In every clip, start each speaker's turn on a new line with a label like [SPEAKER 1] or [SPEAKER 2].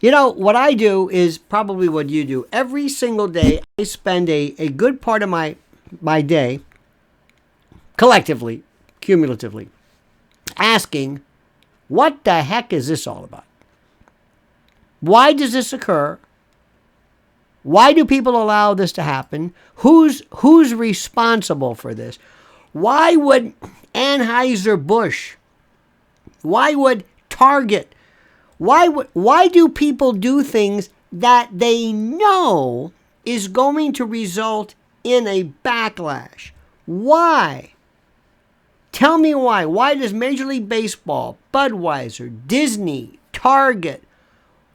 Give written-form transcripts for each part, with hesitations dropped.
[SPEAKER 1] What I do is probably what you do. Every single day, I spend a good part of my day, collectively, cumulatively, asking, what the heck is this all about? Why does this occur? Why do people allow this to happen? Who's responsible for this? Why would Anheuser-Busch? Why would Target? Why do people do things that they know is going to result in a backlash? Why? Tell me why. Why does Major League Baseball, Budweiser, Disney, Target,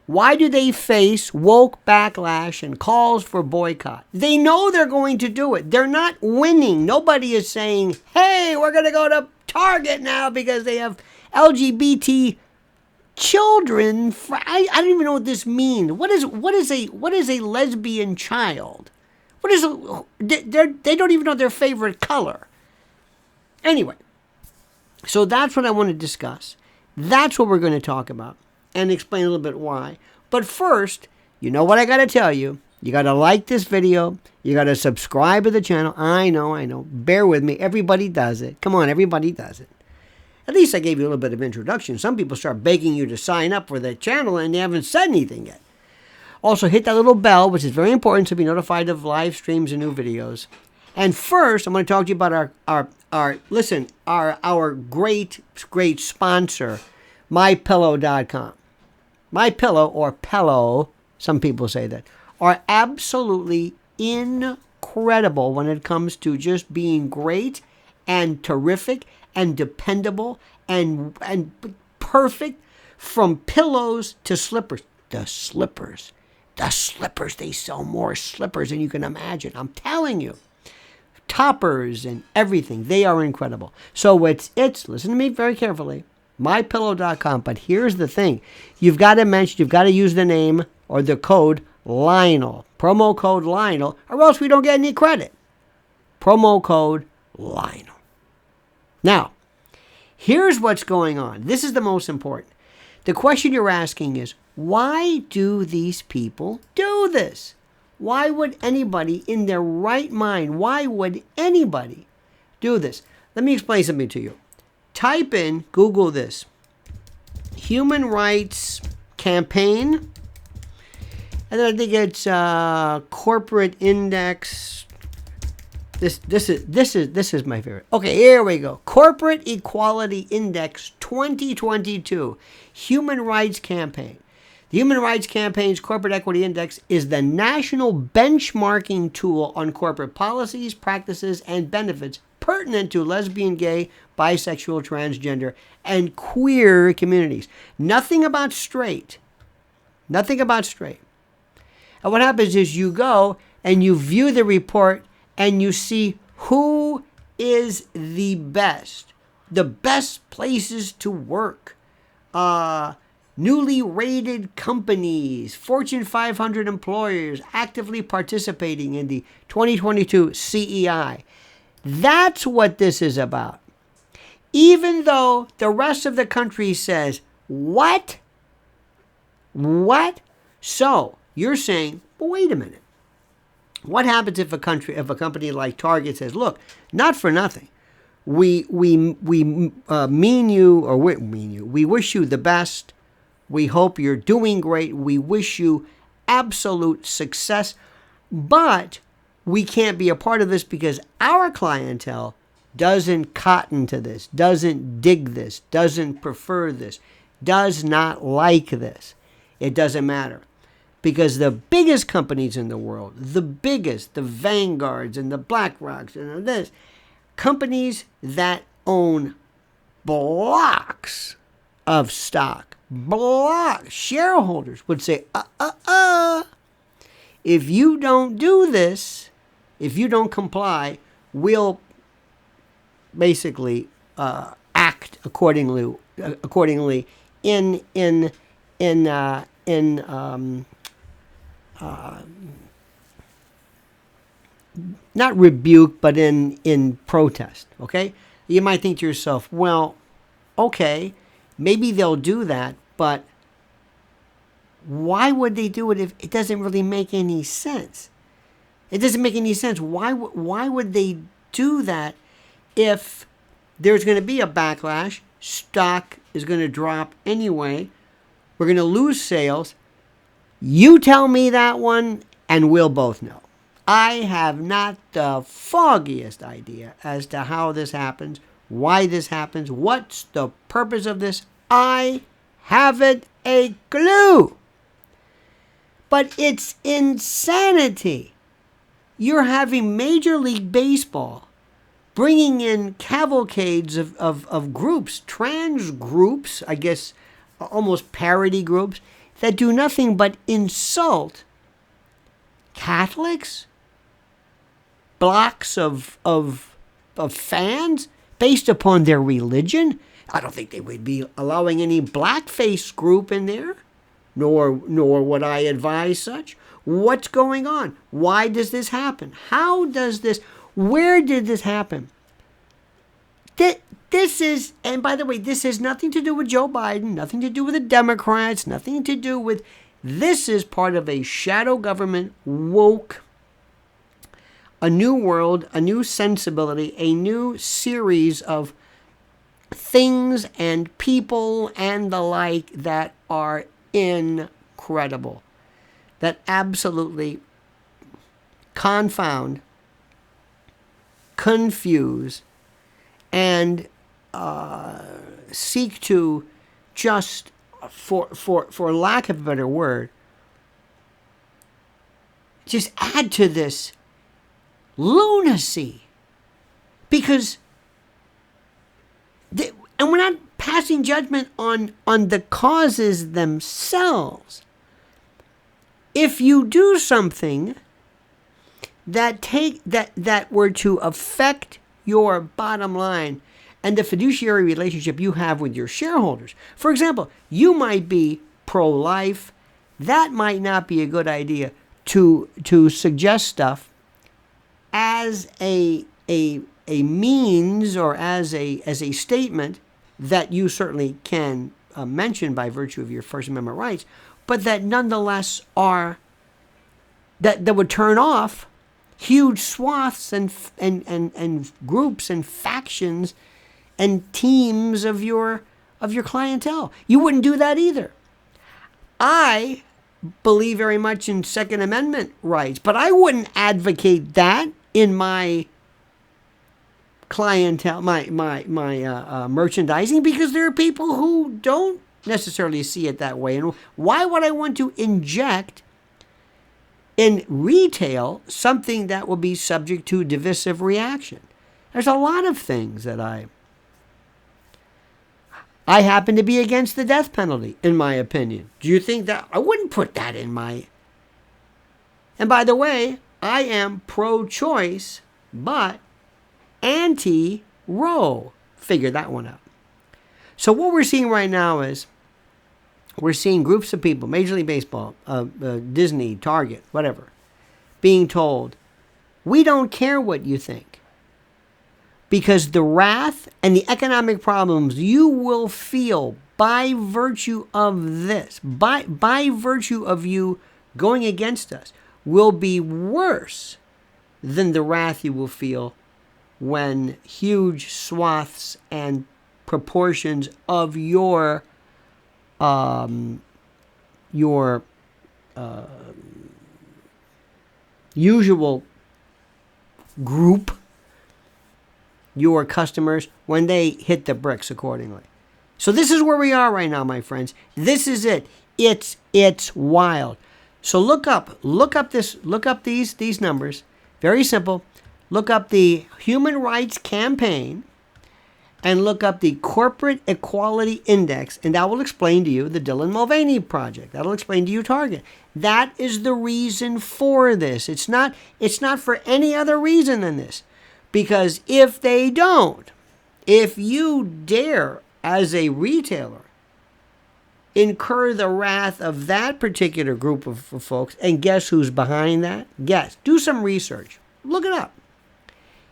[SPEAKER 1] why do they face woke backlash and calls for boycott? They know they're going to do it. They're not winning. Nobody is saying, hey, we're going to go to Target now because they have LGBT children. I don't even know what this means. What is a lesbian child? They don't even know their favorite color. Anyway, so that's what I want to discuss. That's what we're going to talk about and explain a little bit why. But first, you know what I got to tell you. You got to like this video. You got to subscribe to the channel. I know. Bear with me. Everybody does it. Come on, everybody does it. At least I gave you a little bit of introduction. Some people start begging you to sign up for the channel and they haven't said anything yet. Also, hit that little bell, which is very important to be notified of live streams and new videos. And first, I'm going to talk to you about our great sponsor, MyPillow.com. MyPillow, or Pillow, some people say that, are absolutely incredible when it comes to just being great and terrific and dependable and perfect, from pillows to slippers. The slippers, they sell more slippers than you can imagine. I'm telling you. Toppers and everything. They are incredible. So it's listen to me very carefully, mypillow.com. But here's the thing. You've got to use the name or the code Lionel. Promo code Lionel, or else we don't get any credit. Promo code Lionel. Now, here's what's going on. This is the most important. The question you're asking is, why do these people do this? Why would anybody in their right mind, why would anybody do this? Let me explain something to you. Type in, Google this, human rights campaign, and then I think it's corporate index. This is my favorite. Okay, here we go. Corporate Equality Index 2022, Human Rights Campaign. The Human Rights Campaign's Corporate Equity Index is the national benchmarking tool on corporate policies, practices, and benefits pertinent to lesbian, gay, bisexual, transgender, and queer communities. Nothing about straight. Nothing about straight. And what happens is you go and you view the report and you see who is the best places to work, newly rated companies, Fortune 500 employers actively participating in the 2022 CEI. That's what this is about. Even though the rest of the country says, what? What? So you're saying, well, wait a minute. What happens if a company like Target says, look, not for nothing, we mean you, or we wish you the best. We hope you're doing great. We wish you absolute success, but we can't be a part of this because our clientele doesn't cotton to this, doesn't dig this, doesn't prefer this, does not like this. It doesn't matter. Because the biggest companies in the world, the Vanguards and the BlackRocks and this, companies that own blocks of stock, shareholders would say, if you don't do this, if you don't comply, we'll basically act accordingly in not rebuke, but in protest, okay? You might think to yourself, well, okay, maybe they'll do that, but why would they do it if it doesn't really make any sense? It doesn't make any sense. Why would they do that if there's going to be a backlash? Stock is going to drop anyway. We're going to lose sales. You tell me that one, and we'll both know. I have not the foggiest idea as to how this happens, why this happens, what's the purpose of this. I haven't a clue. But it's insanity. You're having Major League Baseball bringing in cavalcades of groups, trans groups, I guess almost parody groups, that do nothing but insult Catholics, blocks of fans based upon their religion. I don't think they would be allowing any blackface group in there, nor would I advise such. What's going on? Why does this happen? How does this, where did this happen? This is, and by the way, this has nothing to do with Joe Biden, nothing to do with the Democrats, nothing to do with, this is part of a shadow government, woke, a new world, a new sensibility, a new series of things and people and the like that are incredible, that absolutely confound, confuse, and seek to just, for lack of a better word, just add to this lunacy. Because, and we're not passing judgment on the causes themselves. If you do something that were to affect your bottom line and the fiduciary relationship you have with your shareholders. For example, you might be pro-life. That might not be a good idea to suggest stuff as a means or as a statement that you certainly can mention by virtue of your First Amendment rights, but that nonetheless are that would turn off huge swaths and groups and factions and teams of your clientele. You wouldn't do that either. I believe very much in Second Amendment rights, but I wouldn't advocate that in my clientele, my merchandising, because there are people who don't necessarily see it that way. And why would I want to inject in retail something that will be subject to divisive reaction? There's a lot of things that I happen to be against the death penalty, in my opinion. Do you think that? I wouldn't put that in my... And by the way, I am pro-choice, but anti-Roe. Figure that one out. So what we're seeing right now is we're seeing groups of people, Major League Baseball, Disney, Target, whatever, being told, we don't care what you think. Because the wrath and the economic problems you will feel by virtue of this, by virtue of you going against us, will be worse than the wrath you will feel when huge swaths and proportions of your usual group, your customers, when they hit the bricks accordingly. So this is where we are right now, my friends. This is it. It's wild. So look up these numbers. Very simple. Look up the Human Rights Campaign and look up the Corporate Equality Index, and that will explain to you the Dylan Mulvaney Project. That'll explain to you Target. That is the reason for this. It's not for any other reason than this. Because if you dare as a retailer incur the wrath of that particular group of folks, and guess who's behind that? Guess. Do some research. Look it up.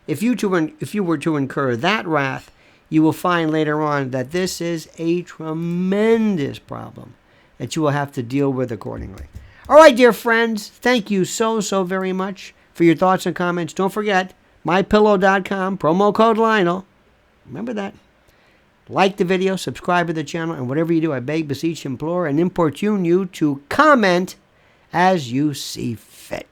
[SPEAKER 1] If you were to incur that wrath, you will find later on that this is a tremendous problem that you will have to deal with accordingly. All right, dear friends, thank you so very much for your thoughts and comments. Don't forget, mypillow.com, promo code Lionel. Remember that. Like the video, subscribe to the channel, and whatever you do, I beg, beseech, implore, and importune you to comment as you see fit.